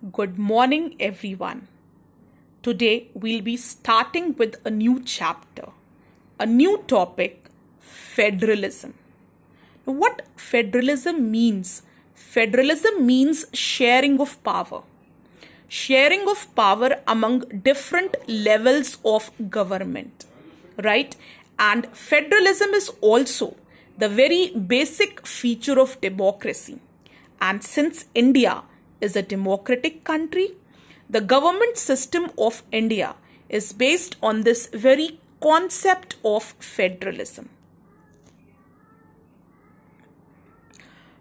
Good morning, everyone. Today we'll be starting with a new chapter, a new topic, federalism. Now, what federalism means? Federalism means sharing of power among different levels of government, right? And federalism is also the very basic feature of democracy. And since India is a democratic country, the government system of India is based on this very concept of federalism.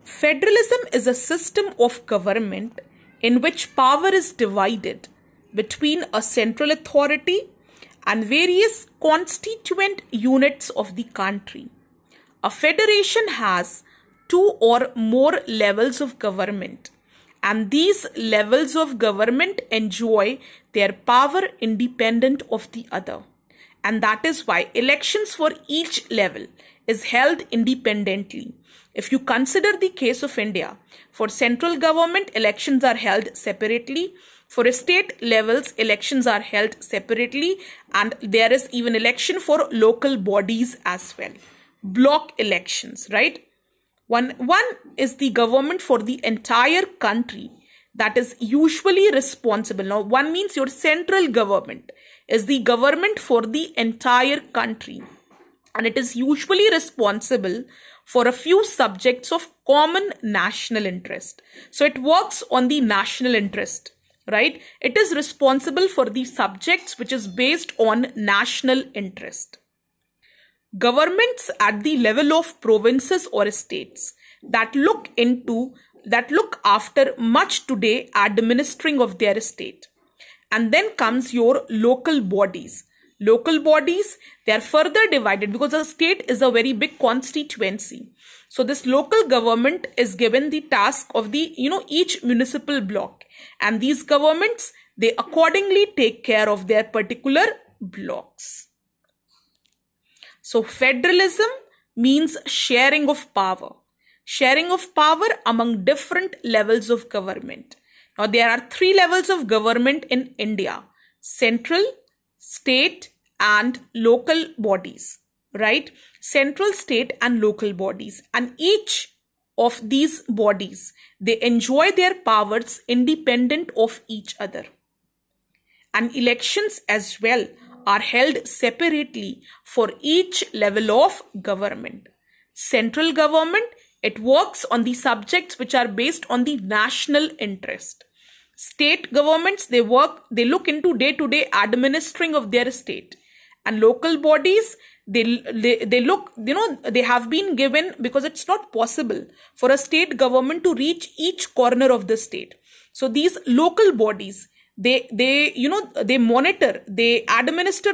Federalism is a system of government in which power is divided between a central authority and various constituent units of the country. A federation has two or more levels of government, and these levels of government enjoy their power independent of the other. And that is why elections for each level is held independently. If you consider the case of India, for central government, elections are held separately. For state levels, elections are held separately, and there is even election for local bodies as well. Block elections, right? One is the government for the entire country that is usually responsible. Now, one means your central government is the government for the entire country, and it is usually responsible for a few subjects of common national interest. So it works on the national interest, right? It is responsible for the subjects which is based on national interest. Governments at the level of provinces or states that look after much today administering of their state. And then comes your local bodies. Local bodies, they are further divided because a state is a very big constituency. So this local government is given the task of the, each municipal block. And these governments, they accordingly take care of their particular blocks. So federalism means sharing of power among different levels of government. Now there are three levels of government in India: central, state, and local bodies, right? Central, state, and local bodies. And each of these bodies, they enjoy their powers independent of each other. And elections as well are held separately for each level of government. Central government, it works on the subjects which are based on the national interest. State governments, they look into day-to-day administering of their state. And local bodies, they have been given, because it's not possible for a state government to reach each corner of the state. So these local bodies, they monitor, they administer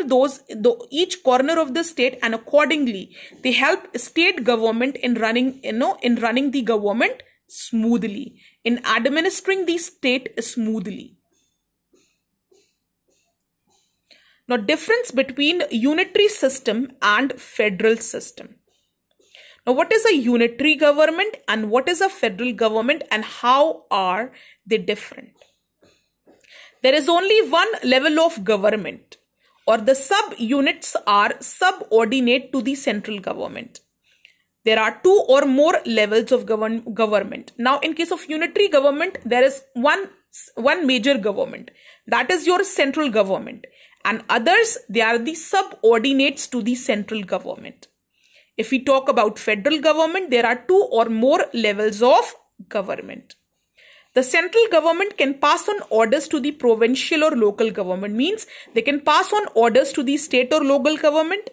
each corner of the state, and accordingly they help state government in running the government smoothly, in administering the state smoothly. Now, difference between unitary system and federal system. Now, what is a unitary government and what is a federal government, and how are they different? There is only one level of government, or the sub-units are subordinate to the central government. There are two or more levels of government. Now, in case of unitary government, there is one major government. That is your central government. And others, they are the subordinates to the central government. If we talk about federal government, there are two or more levels of government. The central government can pass on orders to the provincial or local government, means they can pass on orders to the state or local government.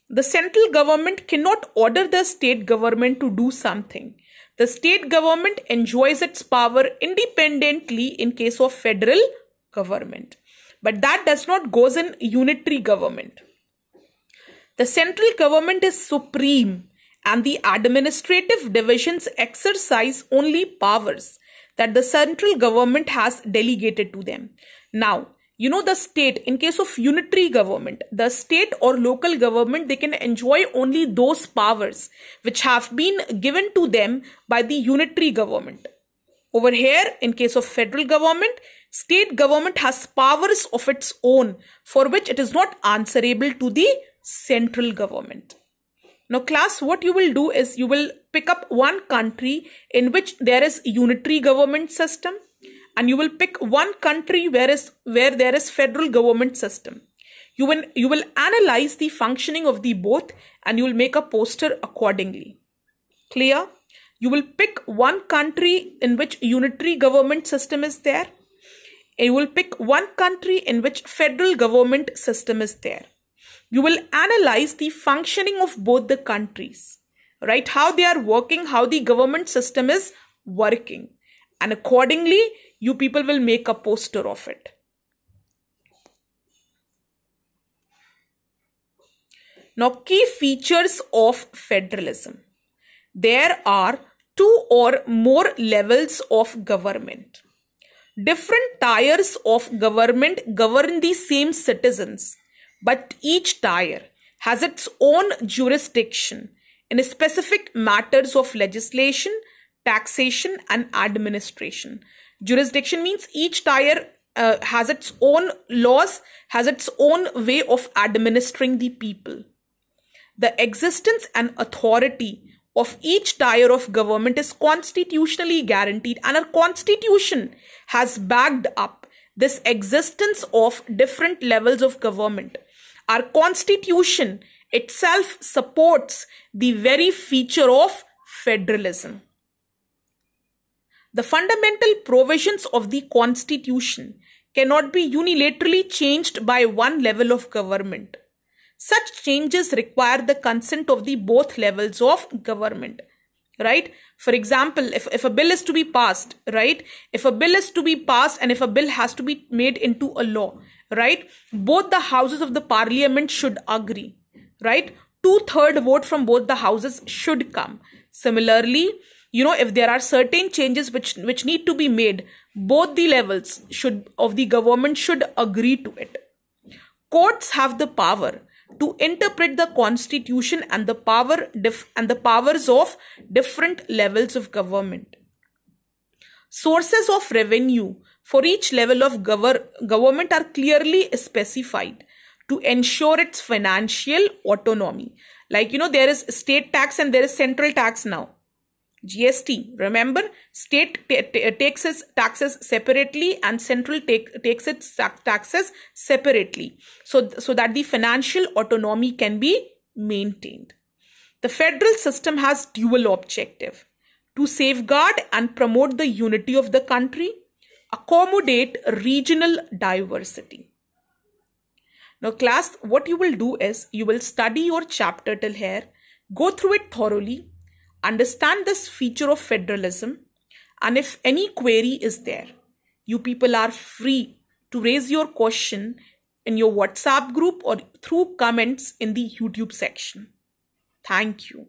The central government cannot order the state government to do something. The state government enjoys its power independently in case of federal government. But that does not go in unitary government. The central government is supreme, and the administrative divisions exercise only powers that the central government has delegated to them. Now, the state, in case of unitary government, the state or local government, they can enjoy only those powers which have been given to them by the unitary government. Over here, in case of federal government, state government has powers of its own for which it is not answerable to the central government. Now class, what you will do is you will pick up one country in which there is unitary government system, and you will pick one country where there is federal government system. You will analyze the functioning of the both and you will make a poster accordingly. Clear? You will pick one country in which unitary government system is there. You will pick one country in which federal government system is there. You will analyze the functioning of both the countries, right? How they are working, how the government system is working. And accordingly, you people will make a poster of it. Now, key features of federalism. There are 2 or more levels of government. Different tiers of government govern the same citizens, but each tier has its own jurisdiction in specific matters of legislation, taxation, and administration. Jurisdiction means each tier has its own laws, has its own way of administering the people. The existence and authority of each tier of government is constitutionally guaranteed, and our constitution has backed up this existence of different levels of government. Our constitution itself supports the very feature of federalism. The fundamental provisions of the constitution cannot be unilaterally changed by one level of government. Such changes require the consent of the both levels of government, right? For example, if a bill is to be passed, right? If a bill is to be passed and if a bill has to be made into a law, right? Both the houses of the parliament should agree, right? 2/3 vote from both the houses should come. Similarly, if there are certain changes which need to be made, both the levels of the government should agree to it. Courts have the power to interpret the constitution and the powers of different levels of government. Sources of revenue for each level of government are clearly specified to ensure its financial autonomy. Like, there is state tax and there is central tax now. GST, remember, state takes its taxes separately and central takes its taxes separately, so that the financial autonomy can be maintained. The federal system has dual objective: to safeguard and promote the unity of the country, accommodate regional diversity. Now class, what you will do is you will study your chapter till here, go through it thoroughly, understand this feature of federalism, and if any query is there, you people are free to raise your question in your WhatsApp group or through comments in the YouTube section. Thank you.